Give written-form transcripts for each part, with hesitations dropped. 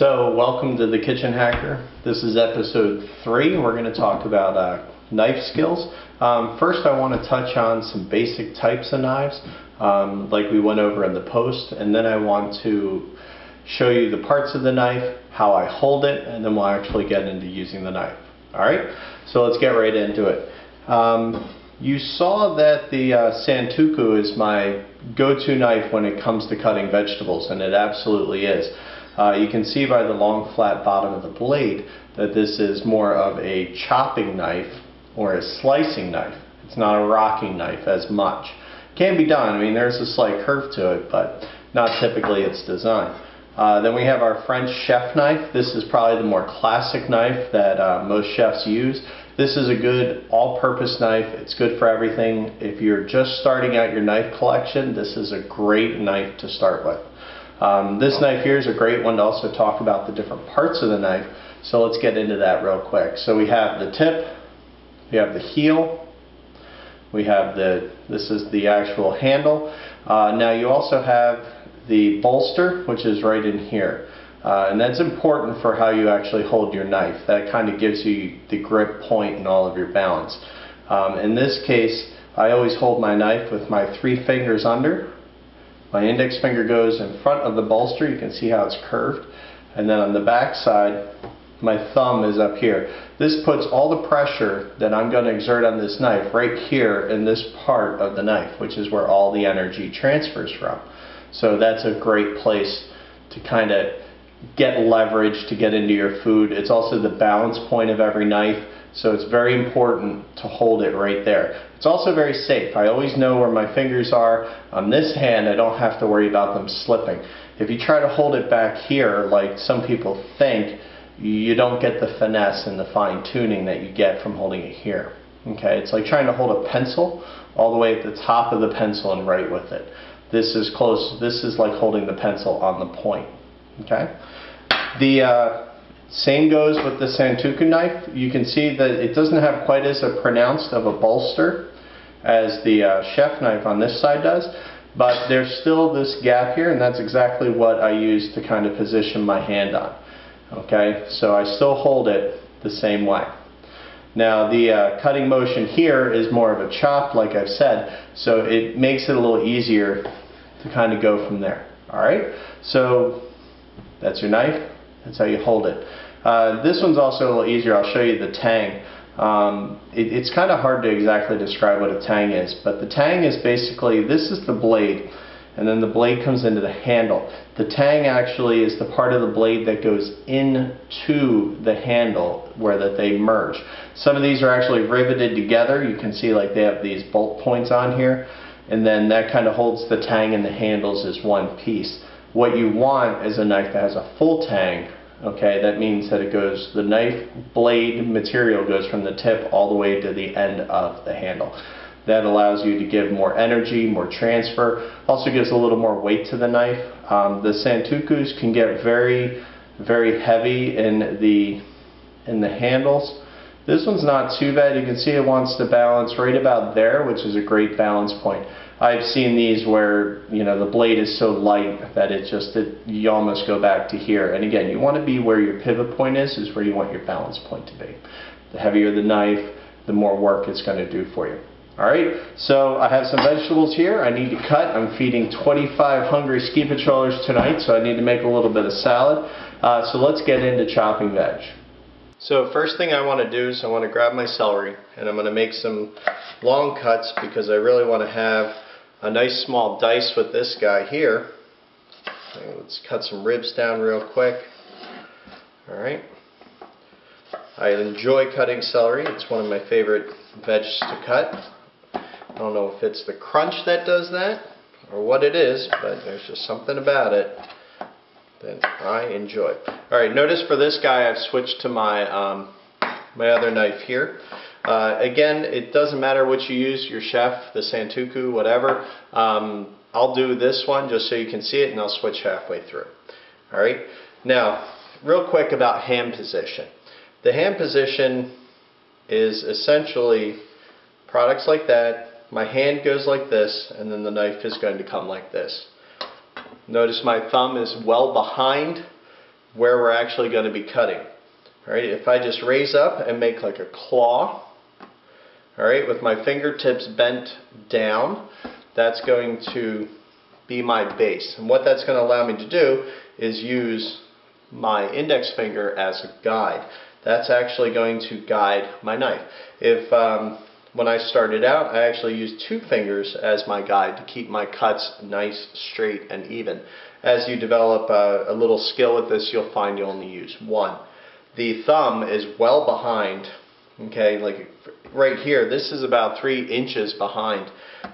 So welcome to the Kitchen Hacker. This is episode 3. We're going to talk about knife skills. First I want to touch on some basic types of knives like we went over in the post, and then I want to show you the parts of the knife, how I hold it, and then we'll actually get into using the knife. Alright, so let's get right into it. You saw that the Santoku is my go-to knife when it comes to cutting vegetables, and it absolutely is. You can see by the long flat bottom of the blade that this is more of a chopping knife or a slicing knife. It's not a rocking knife as much. Can be done, I mean there's a slight curve to it, but not typically its design. Then we have our French chef knife. This is probably the more classic knife that most chefs use. This is a good all-purpose knife. It's good for everything. If you're just starting out your knife collection, this is a great knife to start with. This knife here is a great one to also talk about the different parts of the knife, so let's get into that real quick. So we have the tip, we have the heel, we have this is the actual handle. Now you also have the bolster, which is right in here. And that's important for how you actually hold your knife. That kind of gives you the grip point and all of your balance. In this case, I always hold my knife with my 3 fingers under. My index finger goes in front of the bolster. You can see how it's curved. And then on the back side, my thumb is up here. This puts all the pressure that I'm going to exert on this knife right here in this part of the knife, which is where all the energy transfers from. So that's a great place to kind of get leverage to get into your food. It's also the balance point of every knife, so it's very important to hold it right there. It's also very safe. I always know where my fingers are. On this hand, I don't have to worry about them slipping. If you try to hold it back here, like some people think, you don't get the finesse and the fine tuning that you get from holding it here. Okay, it's like trying to hold a pencil all the way at the top of the pencil and write with it. This is close. This is like holding the pencil on the point. Okay. The same goes with the Santoku knife. You can see that it doesn't have quite as pronounced of a bolster as the chef knife on this side does, but there's still this gap here, and that's exactly what I use to kind of position my hand on. Okay, so I still hold it the same way. Now the cutting motion here is more of a chop, like I've said, so it makes it a little easier to kind of go from there. Alright, so that's your knife, that's how you hold it. This one's also a little easier. I'll show you the tang. It's kind of hard to exactly describe what a tang is, but the tang is basically, this is the blade, and then the blade comes into the handle. The tang actually is the part of the blade that goes into the handle where that they merge. Some of these are actually riveted together. You can see like they have these bolt points on here, and then that kind of holds the tang and the handles as one piece. What you want is a knife that has a full tang. Okay, that means that it goes, the knife blade material goes from the tip all the way to the end of the handle. That allows you to give more energy, more transfer, also gives a little more weight to the knife. The Santokus can get very, very heavy in the handles. This one's not too bad. You can see it wants to balance right about there, which is a great balance point. I've seen these where, you know, the blade is so light that you almost go back to here. And again, you want to be where your pivot point is where you want your balance point to be. The heavier the knife, the more work it's going to do for you. Alright, so I have some vegetables here I need to cut. I'm feeding 25 hungry ski patrollers tonight, so I need to make a little bit of salad. So let's get into chopping veg. So first thing I want to do is I want to grab my celery, and I'm going to make some long cuts because I really want to have a nice small dice with this guy here. Okay, let's cut some ribs down real quick. Alright. I enjoy cutting celery. It's one of my favorite veggies to cut. I don't know if it's the crunch that does that or what it is, but there's just something about it that I enjoy. Alright, notice for this guy I've switched to my my other knife here. Again, it doesn't matter what you use, your chef, the Santoku, whatever. I'll do this one just so you can see it, and I'll switch halfway through. Alright, now real quick about hand position. The hand position is essentially products like that. My hand goes like this, and then the knife is going to come like this. Notice my thumb is well behind where we're actually going to be cutting. Alright, if I just raise up and make like a claw, alright, with my fingertips bent down, that's going to be my base. And what that's going to allow me to do is use my index finger as a guide. That's actually going to guide my knife. When I started out, I actually used 2 fingers as my guide to keep my cuts nice, straight, and even. As you develop a little skill with this, you'll find you only use 1. The thumb is well behind, okay, like right here, this is about 3 inches behind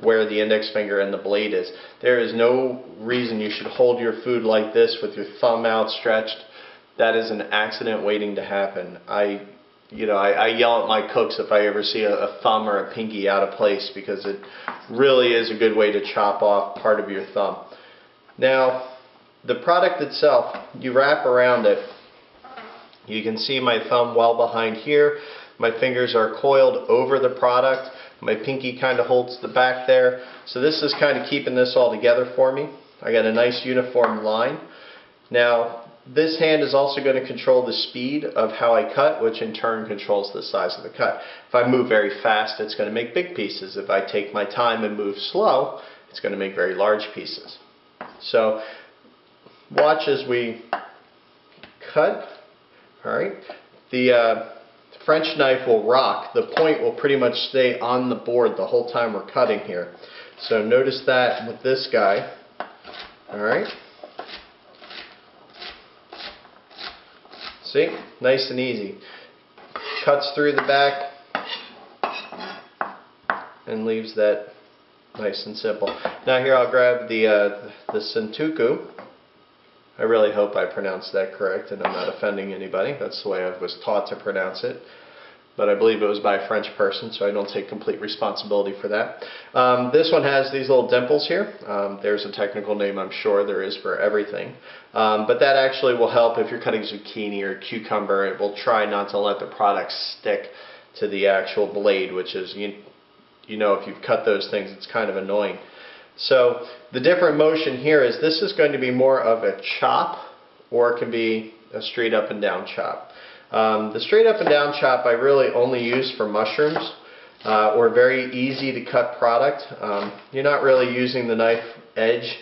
where the index finger and the blade is. There is no reason you should hold your food like this with your thumb outstretched. That is an accident waiting to happen. I yell at my cooks if I ever see a thumb or a pinky out of place, because it really is a good way to chop off part of your thumb. Now, the product itself, you wrap around it. You can see my thumb well behind here. My fingers are coiled over the product. My pinky kind of holds the back there. So this is kind of keeping this all together for me. I got a nice uniform line. Now, this hand is also going to control the speed of how I cut, which in turn controls the size of the cut. If I move very fast, it's going to make big pieces. If I take my time and move slow, it's going to make very large pieces. So watch as we cut. Alright, the French knife will rock. The point will pretty much stay on the board the whole time we're cutting here. So notice that with this guy. Alright. See? Nice and easy. Cuts through the back and leaves that nice and simple. Now here I'll grab the Santoku. I really hope I pronounced that correct and I'm not offending anybody. That's the way I was taught to pronounce it. But I believe it was by a French person, so I don't take complete responsibility for that. This one has these little dimples here. There's a technical name, I'm sure there is for everything. But that actually will help if you're cutting zucchini or cucumber. It will try not to let the product stick to the actual blade, which is, you know, if you've cut those things, it's kind of annoying. So the different motion here is this is going to be more of a chop, or it can be a straight up and down chop. The straight up and down chop I really only use for mushrooms or very easy to cut product. You're not really using the knife edge,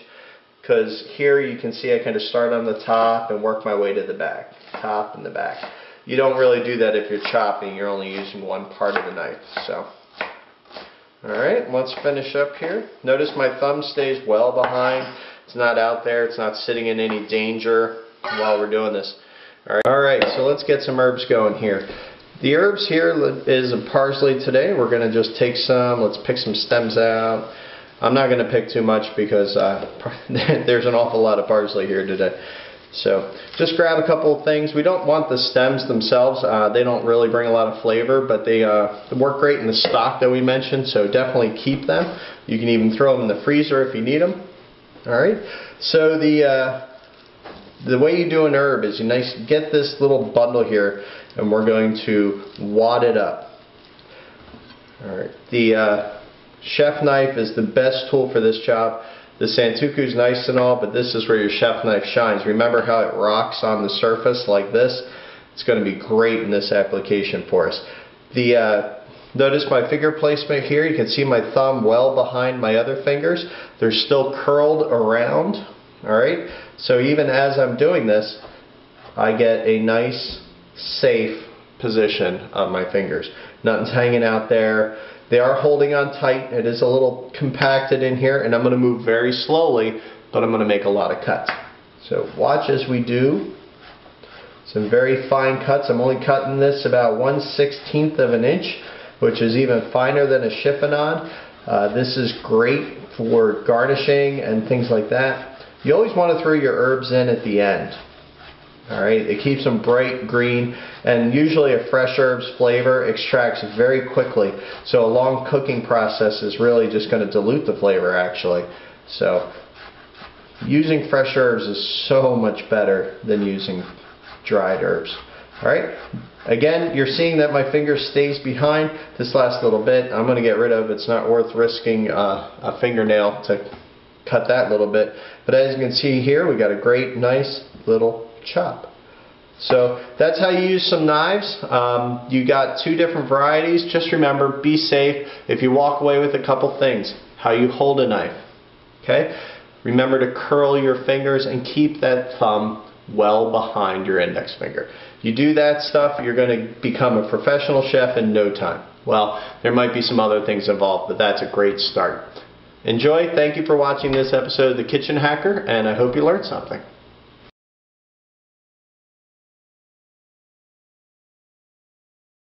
because here you can see I kind of start on the top and work my way to the back, top and the back. You don't really do that if you're chopping. You're only using one part of the knife. So. Alright, let's finish up here. Notice my thumb stays well behind. It's not out there. It's not sitting in any danger while we're doing this. Alright, so let's get some herbs going here. The herbs here is a parsley today. We're going to just take some. Let's pick some stems out. I'm not going to pick too much because there's an awful lot of parsley here today. So just grab a couple of things. We don't want the stems themselves. They don't really bring a lot of flavor, but they work great in the stock that we mentioned, so definitely keep them. You can even throw them in the freezer if you need them. Alright, so the way you do an herb is you get this little bundle here, and we're going to wad it up. Alright, the chef knife is the best tool for this job. The Santoku is nice and all, but this is where your chef knife shines. Remember how it rocks on the surface like this? It's going to be great in this application for us. Notice my finger placement here. You can see my thumb well behind my other fingers. They're still curled around. Alright? So even as I'm doing this, I get a nice, safe position on my fingers. Nothing's hanging out there. They are holding on tight. It is a little compacted in here, and I'm going to move very slowly, but I'm going to make a lot of cuts. So watch as we do some very fine cuts. I'm only cutting this about 1/16 of an inch, which is even finer than a chiffonade. This is great for garnishing and things like that. You always want to throw your herbs in at the end. Alright, it keeps them bright green, and usually a fresh herbs flavor extracts very quickly. So a long cooking process is really just going to dilute the flavor actually. So using fresh herbs is so much better than using dried herbs. Alright, again, you're seeing that my finger stays behind. This last little bit I'm going to get rid of. It's not worth risking a fingernail to cut that little bit. But as you can see here, we got a great, nice little chop. So that's how you use some knives. You got 2 different varieties. Just remember, be safe. If you walk away with a couple things, how you hold a knife. Okay? Remember to curl your fingers and keep that thumb well behind your index finger. You do that stuff, you're going to become a professional chef in no time. Well, there might be some other things involved, but that's a great start. Enjoy. Thank you for watching this episode of The Kitchen Hacker, and I hope you learned something.